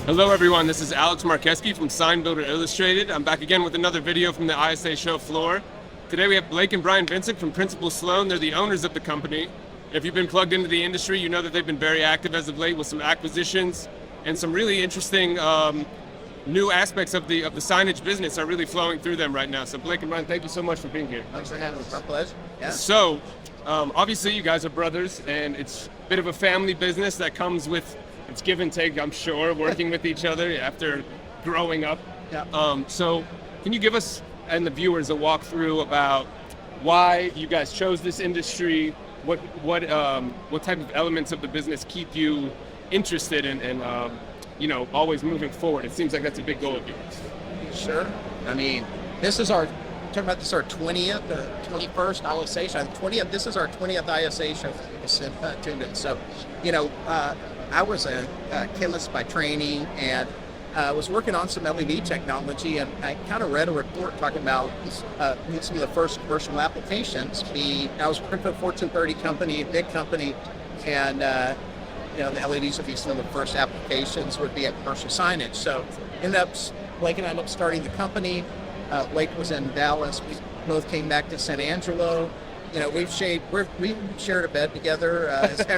Hello everyone, this is Alex Marcheschi from Sign Builder Illustrated. I'm back again with another video from the ISA show floor. Today we have Blake and Bryan Vincent from Principal Sloan. They're the owners of the company. If you've been plugged into the industry, you know that they've been very active as of late with some acquisitions and some really interesting new aspects of the signage business are really flowing through them right now. So Blake and Bryan, thank you so much for being here. Thanks for having us. My pleasure. Yeah. So obviously you guys are brothers and it's a bit of a family business that comes with it's give and take, I'm sure, working with each other after growing up. Yeah. So can you give us and the viewers a walkthrough about why you guys chose this industry, what type of elements of the business keep you interested in and always moving forward? It seems like that's a big goal of yours. Sure. I mean, this is our 20th, 21st ISA show. 20th. This is our 20th ISA show attended. So, I was a chemist by training and was working on some LED technology, and I kind of read a report talking about some of the first commercial applications. I was working for a Fortune 30 company, big company, and the LEDs would be some of the first applications would be at commercial signage. So Blake and I ended up starting the company. Blake was in Dallas. We both came back to San Angelo. We shared a bed together.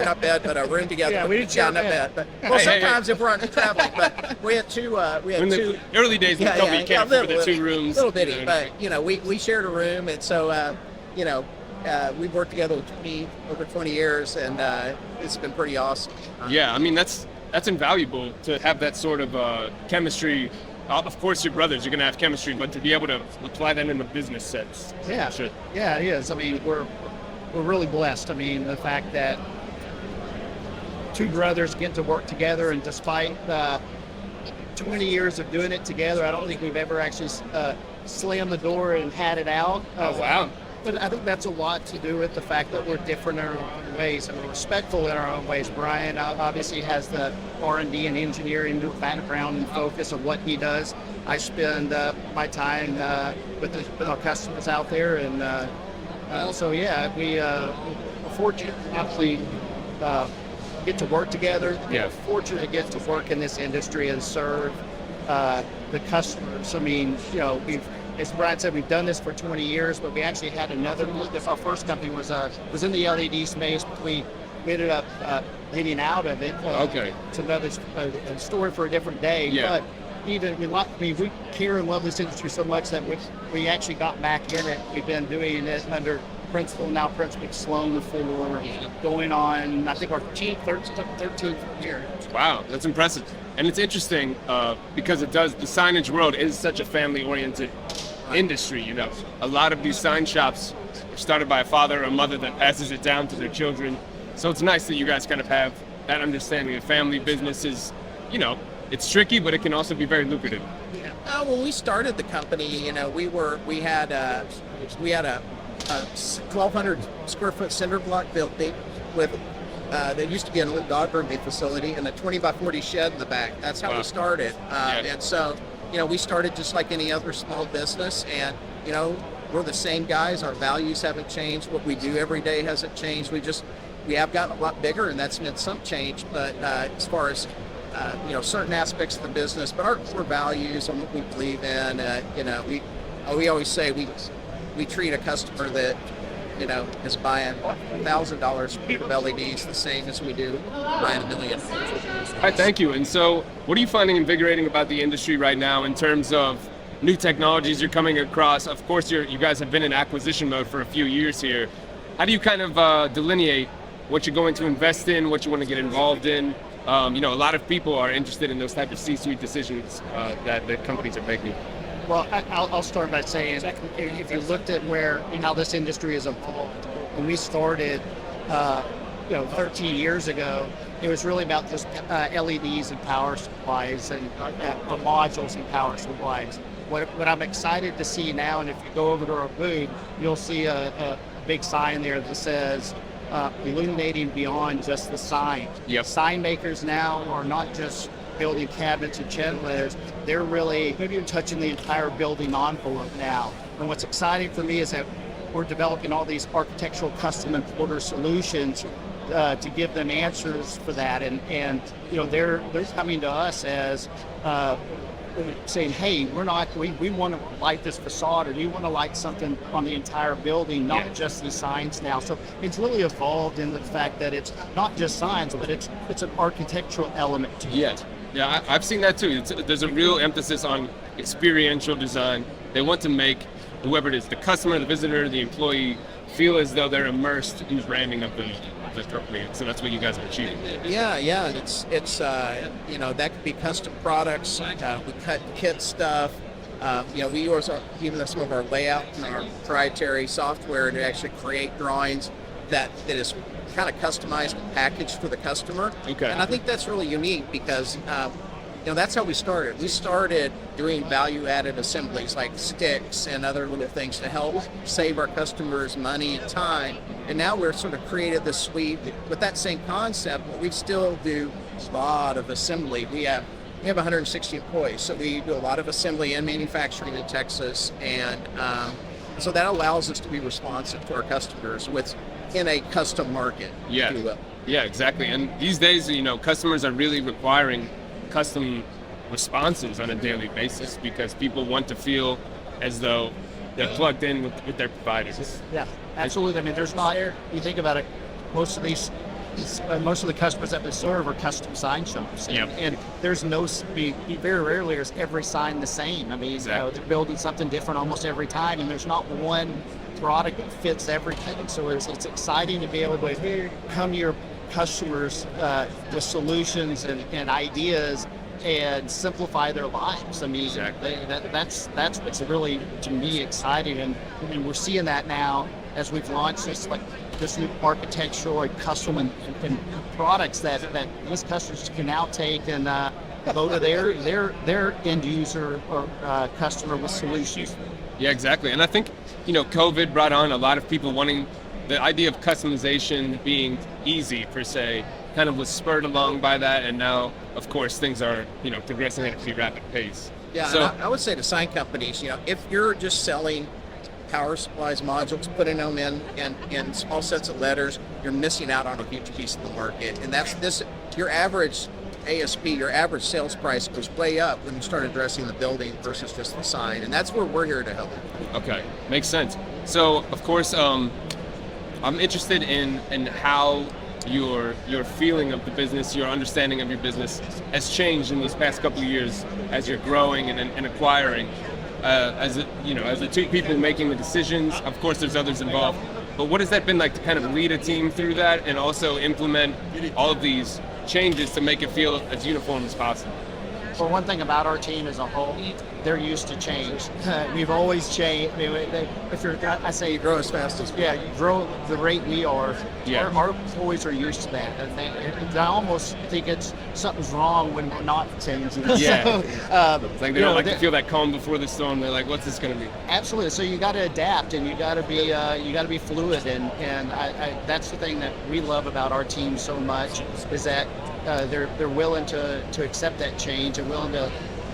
Not bed, but a room together. Yeah, we didn't share a bed. But sometimes if we're on traveling, but we had two. In the early days, we can't afford the two rooms. Little bitty, but we shared a room, and so we've worked together over 20 years, and it's been pretty awesome. Yeah, I mean that's invaluable to have that sort of chemistry. Of course, you're brothers, you're going to have chemistry, but to be able to apply that in a business sense. Yeah, sure. Yeah, it is. I mean, we're really blessed. I mean, the fact that two brothers get to work together, and despite 20 years of doing it together, I don't think we've ever actually slammed the door and had it out. Oh, wow. But I think that's a lot to do with the fact that we're different in our own ways and we're respectful in our own ways. Bryan obviously has the R&D and engineering background and focus of what he does. I spend my time with our customers out there, and we are fortunate to actually get to work together. Yeah. We're fortunate to get to work in this industry and serve the customers. I mean, as Bryan said, we've done this for 20 years, but we actually had another. Our first company was in the LED space, but we ended up getting out of it. Okay. It's another story for a different day. Yeah. But we care and love this industry so much that we actually got back in it. We've been doing it under Principal Sloan for going on, I think, our 13th year. Wow, that's impressive. And it's interesting because the signage world is such a family-oriented industry. A lot of these sign shops are started by a father or a mother that passes it down to their children. So it's nice that you guys kind of have that understanding of family business is, it's tricky, but it can also be very lucrative. Yeah. When we started the company, we had a 1,200 square foot cinder block building with there used to be an old dog grooming facility and a 20 by 40 shed in the back. That's how we started. And so, we started just like any other small business, and, we're the same guys. Our values haven't changed. What we do every day hasn't changed. We have gotten a lot bigger, and that's meant some change. But as far as, certain aspects of the business, but our core values and what we believe in, we always say we treat a customer that, is buying $1,000 of LEDs the same as we do buying $1 million. All right, thank you. And so what are you finding invigorating about the industry right now in terms of new technologies you're coming across? Of course, you guys have been in acquisition mode for a few years here. How do you kind of delineate what you're going to invest in, what you want to get involved in? A lot of people are interested in those type of C-suite decisions that the companies are making. Well, I'll start by saying, if you looked at how this industry has evolved, when we started, 13 years ago, it was really about just LEDs and power supplies and modules and power supplies. What I'm excited to see now, and if you go over to our booth, you'll see a big sign there that says illuminating beyond just the sign. Yep. Sign makers now are not just building cabinets and chandeliers, they're really touching the entire building envelope now. And what's exciting for me is that we're developing all these architectural custom and order solutions to give them answers for that, and they're coming to us as saying, hey, we want to light this facade, or we want to light something on the entire building, not just the signs now. So it's really evolved in the fact that it's not just signs, but it's an architectural element to it. Yeah, I've seen that too. There's a real emphasis on experiential design. They want to make whoever it is, the customer, the visitor, the employee, feel as though they're immersed in the branding of the company. So that's what you guys are achieving. Yeah. It's that could be custom products. We cut kit stuff. We use even some of our layout and our proprietary software to actually create drawings that is kind of customized and packaged for the customer. Okay. And I think that's really unique because that's how we started. We started doing value-added assemblies like sticks and other little things to help save our customers money and time. And now we're sort of created this suite with that same concept, but we still do a lot of assembly. We have 160 employees, so we do a lot of assembly and manufacturing in Texas, and so that allows us to be responsive to our customers in a custom market, if you will. Yeah, exactly. And these days, customers are really requiring custom responses on a daily basis because people want to feel as though they're plugged in with their providers. Yeah, absolutely. I mean, you think about it, most of the customers that we serve are custom sign shops. And there's very rarely is every sign the same. I mean, exactly. They're building something different almost every time, and there's not one product that fits everything. So it's exciting to be able to come to your customers with solutions and ideas and simplify their lives. I mean, exactly. that's what's really, to me, exciting, and we're seeing that now as we've launched this new architectural and custom and products that these customers can now take and go to their end user or customer with solutions. Yeah, exactly. And I think COVID brought on a lot of people wanting the idea of customization being easy per se, kind of was spurred along by that, and now, of course, things are progressing at a pretty rapid pace. Yeah, so I would say to sign companies, if you're just selling power supplies, modules, putting them in small sets of letters, you're missing out on a huge piece of the market, and that's your average ASP, your average sales price goes way up when you start addressing the building versus just the sign, and that's where we're here to help. Okay, makes sense. So, of course, I'm interested in how your feeling of the business, your understanding of your business has changed in these past couple of years as you're growing and acquiring. As the two people making the decisions, of course there's others involved, but what has that been like to kind of lead a team through that and also implement all of these changes to make it feel as uniform as possible? Well, one thing about our team as a whole, they're used to change. We've always changed. I mean, I say You grow as fast as you grow the rate we are. Yeah. Our employees are used to that. And I almost think something's wrong when we're not changing. Yeah. So, Like they don't like to feel that calm before the storm. They're like, what's this going to be? Absolutely. So you got to adapt, and you got to be fluid, and that's the thing that we love about our team so much is that they're willing to accept that change and willing to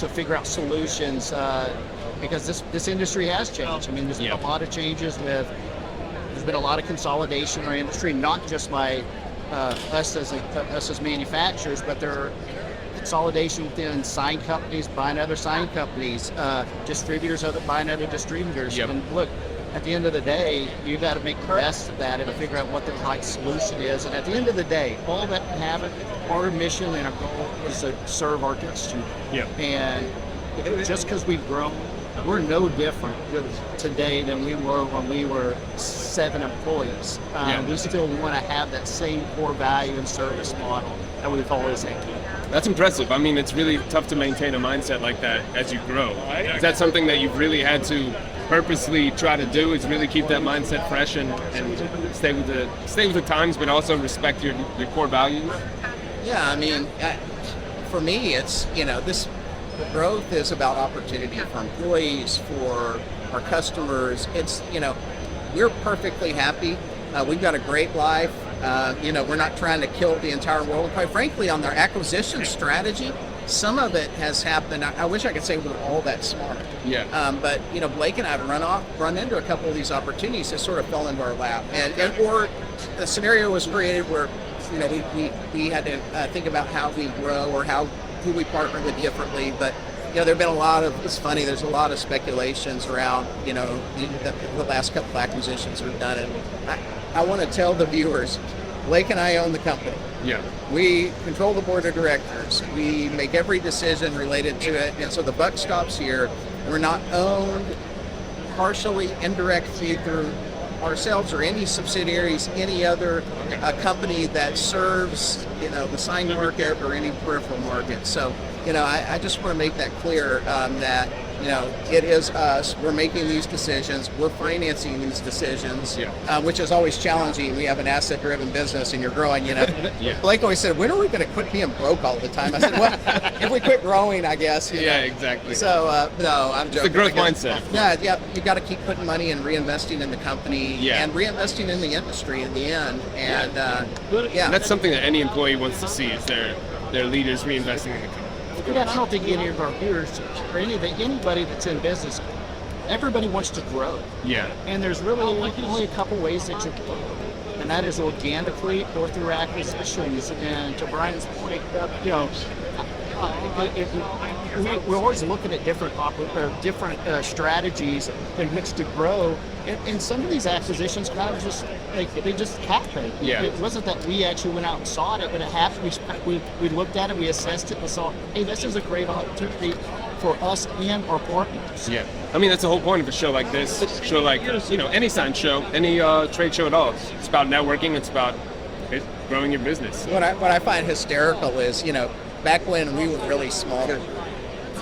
figure out solutions because this industry has changed. I mean, there's been a lot of changes there's been a lot of consolidation in our industry, not just by us as manufacturers, but there are consolidation within sign companies buying other sign companies, distributors buying other distributors. Yep. And look, at the end of the day, you got to make the best of that and figure out what the right solution is. And at the end of the day, all that happen, our mission and our goal is to serve our customer. Yeah. And just because we've grown, we're no different today than we were when we were 7 employees. We still want to have that same core value and service model that we've always had. That's impressive. I mean, it's really tough to maintain a mindset like that as you grow. Is that something that you've really had to purposely try to do, is really keep that mindset fresh and stay with the times, but also respect your core values? Yeah, I mean, for me, it's, this growth is about opportunity for employees, for our customers. It's, we're perfectly happy. We've got a great life. We're not trying to kill the entire world. Quite frankly, on their acquisition strategy, some of it has happened. I wish I could say we're all that smart. Yeah. But Blake and I have run into a couple of these opportunities that sort of fell into our lap, or the scenario was created where you know, we had to think about how we grow or who we partner with differently. But you know, it's funny, there's a lot of speculations around, you know, the last couple of acquisitions we've done. And I want to tell the viewers, Blake and I own the company. Yeah. We control the board of directors. We make every decision related to it. And so the buck stops here. We're not owned partially, indirectly through ourselves or any subsidiaries, any other company that serves, you know, the sign market or any peripheral market. So, you know, I just want to make that clear that, you know, it is us. We're making these decisions. We're financing these decisions, which is always challenging. We have an asset-driven business, and you're growing. You know, Blake always said, "When are we going to quit being broke all the time?" I said, "Well, if we quit growing, I guess." You know? Exactly. So no, I'm joking. It's the growth mindset. Yeah. You got to keep putting money and reinvesting in the company and reinvesting in the industry in the end. And And that's something that any employee wants to see is their leaders reinvesting in the company. Yeah, I don't think any of our viewers or anybody that's in business, everybody wants to grow. Yeah. And there's really only a couple ways that you grow, and that is organically or through acquisitions. And to Brian's point, you know, we're always looking at different strategies in which to grow. And some of these acquisitions kind of just they just happened. Yeah. It wasn't that we actually went out and sought it, but it happened. We looked at it, we assessed it, and saw, hey, this is a great opportunity for us and our partners. Yeah. I mean, that's the whole point of a show like this. Show like, you know, any sign show, any trade show at all. It's about networking. It's about growing your business. What I find hysterical is, you know, back when we were really small,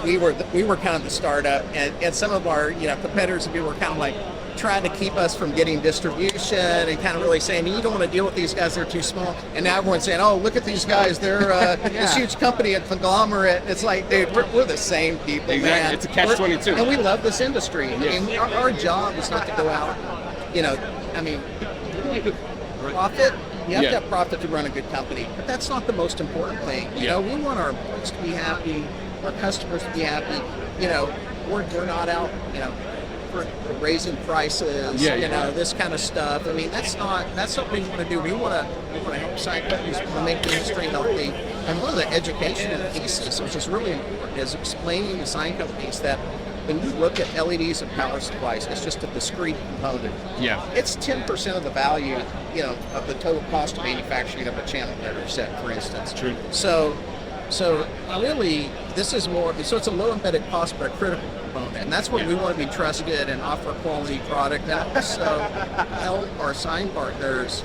we were kind of the startup, and some of our, you know, competitors were kind of like trying to keep us from getting distribution and kind of really saying, you don't want to deal with these guys, they're too small. And now everyone's saying, oh, look at these guys, they're this huge company, a conglomerate. It's like, dude, we're the same people, man. It's a catch-22. And we love this industry. I mean, our job is not to go out, you know, I mean, profit. You have to have profit to run a good company, but that's not the most important thing. You know, we want our employees to be happy, our customers to be happy. You know, we're not out, you know, for raising prices, you know, this kind of stuff. I mean, that's what we want to do. We want to help sign companies make the industry healthy. And one of the educational pieces, which is really important, is explaining to sign companies that when you look at LEDs and power supplies, it's just a discrete component. Yeah. It's 10% of the value, you know, of the total cost of manufacturing of a channel letter set, for instance. True. So really, this is more, so it's a low embedded cost, but a critical component. And that's where we want to be trusted and offer a quality product, and also help our sign partners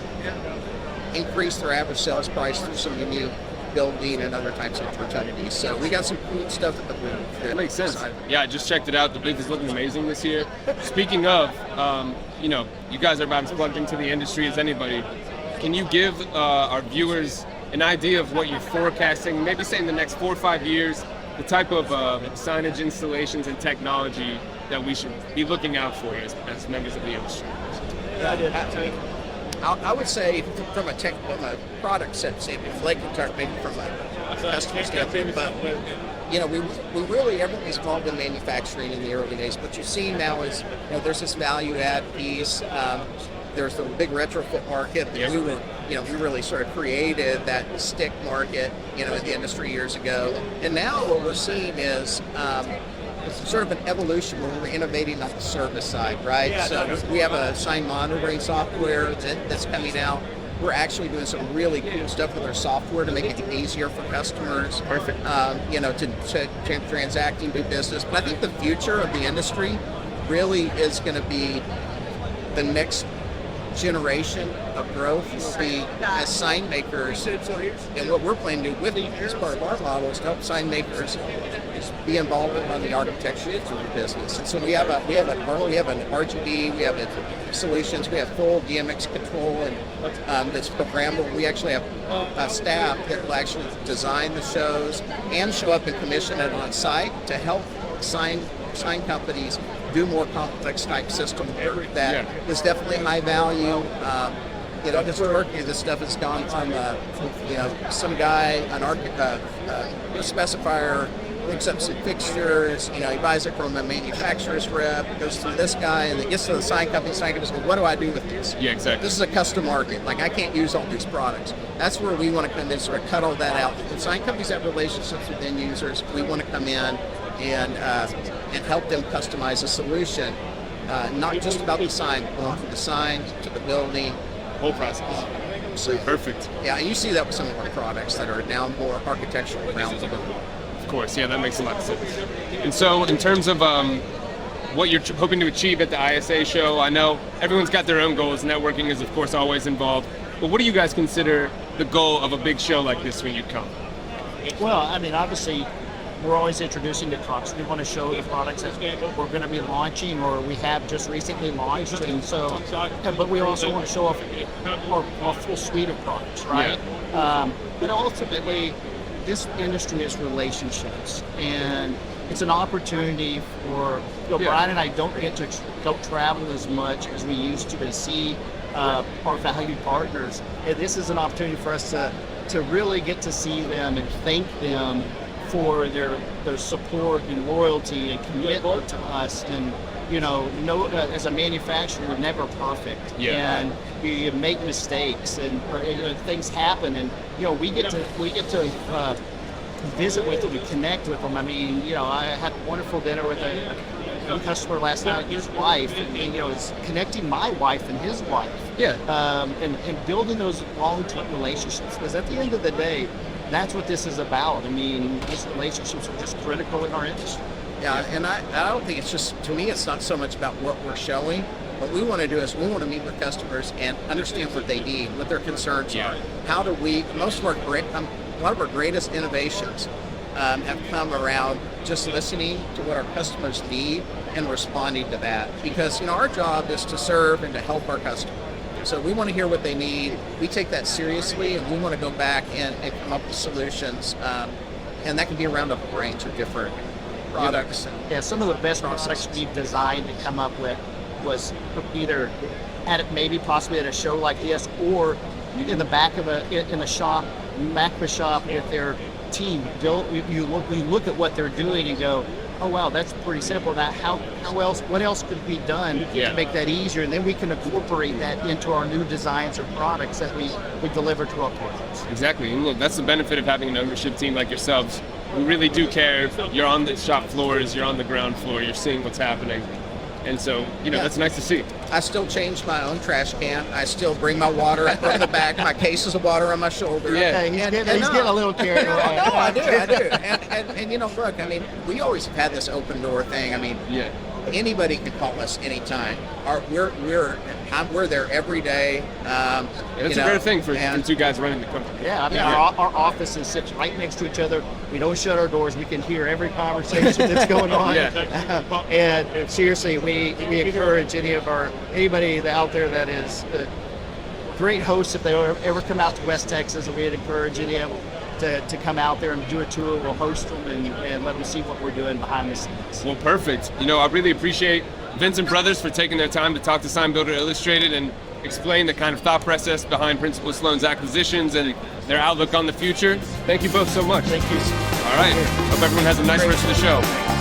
increase their average sales price through some unique building and other types of opportunities. So we got some cool stuff at the booth. That makes sense. Yeah, I just checked it out. The booth is looking amazing this year. Speaking of, you know, you guys are about as plugged into the industry as anybody. Can you give our viewers an idea of what you're forecasting, maybe say in the next 4 or 5 years, the type of signage installations and technology that we should be looking out for as members of the industry? I would say from a product set standpoint, Blake can talk maybe from a customer standpoint, but you know, we really, everyone's involved in manufacturing in the early days. What you're seeing now is, you know, there's this value add piece. There's the big retrofit market that we really sort of created that stick market, you know, in the industry years ago. And now what we're seeing is sort of an evolution where we're innovating on the service side, right? So we have a sign monitoring software that's coming out. We're actually doing some really cool stuff with our software to make it easier for customers. Perfect. You know, to transact and do business. But I think the future of the industry really is going to be the next generation of growth will be as sign makers, and what we're planning to do with as part of our model is to help sign makers be involved on the architecture of the business. And so we have an RGB, we have solutions, we have full DMX control, and that's programmable. We actually have a staff that will actually design the shows and show up and commission it on site to help sign companies do more complex type system work that is definitely high value. You know, historically, this stuff has gone from, you know, some guy, a specifier picks up some fixtures, he buys it from a manufacturer's rep, goes through this guy, and then gets to the sign company goes, well, what do I do with this? Yeah, exactly. This is a custom market. Like, I can't use all these products. That's where we want to come in, sort of cut all that out. The sign companies have relationships with end users. We want to come in and help them customize a solution, not just about the sign, going from the sign to the building. Whole process. Perfect. Yeah, and you see that with some of our products that are now more architectural around the building. Of course, yeah, that makes a lot of sense. And so, in terms of what you're hoping to achieve at the ISA show, I know everyone's got their own goals. Networking is, of course, always involved. But what do you guys consider the goal of a big show like this when you come? Well, I mean, obviously, we're always introducing the trucks. We want to show the products that we're going to be launching or we have just recently launched. And so, but we also want to show off our full suite of products, right? Yeah. But ultimately, this industry is relationships, and it's an opportunity for, Bryan and I don't get to go travel as much as we used to see our valued partners. And this is an opportunity for us to really get to see them and thank them for their support and loyalty and commitment to us. And as a manufacturer, we're never perfect, and we make mistakes, and things happen, and we get to visit with them and connect with them. I mean, I had a wonderful dinner with a customer last night, his wife, and it's connecting my wife and his wife, and building those long-term relationships, because at the end of the day, that's what this is about. I mean, these relationships are just critical in our industry. Yeah, and I don't think it's just, to me, it's not so much about what we're showing. What we want to do is we want to meet with customers and understand what they need, what their concerns are. How do we, a lot of our greatest innovations have come around just listening to what our customers need and responding to that. Because, our job is to serve and to help our customers. So we want to hear what they need. We take that seriously, and we want to go back and come up with solutions. And that can be around a range of different products. Yeah, some of the best products we've designed and come up with was either possibly at a show like this, or in the back of a shop with their team. You look at what they're doing and go, oh wow, that's pretty simple. Now, what else could be done to make that easier? And then we can incorporate that into our new designs or products that we deliver to our partners. Exactly, and look, that's the benefit of having an ownership team like yourselves. We really do care. You're on the shop floors, you're on the ground floor, you're seeing what's happening. And so, that's nice to see. I still change my own trash can. I still bring my water from the back, my cases of water on my shoulder. Yeah, he's getting a little carried away. No, I do. And look, I mean, we always have had this open door thing. I mean, anybody can call us anytime. We're there every day. It's a rare thing for two guys running the company. Yeah, I mean, our offices sit right next to each other. We don't shut our doors. We can hear every conversation that's going on. And seriously, we encourage anybody out there that is great hosts, if they ever come out to West Texas, we'd encourage any of them to come out there and do a tour. We'll host them and let them see what we're doing behind the scenes. Well, perfect. I really appreciate Vincent Brothers for taking their time to talk to Sign Builder Illustrated and explain the kind of thought process behind Principal Sloan's acquisitions and their outlook on the future. Thank you both so much. Thank you. All right. Hope everyone has a nice rest of the show.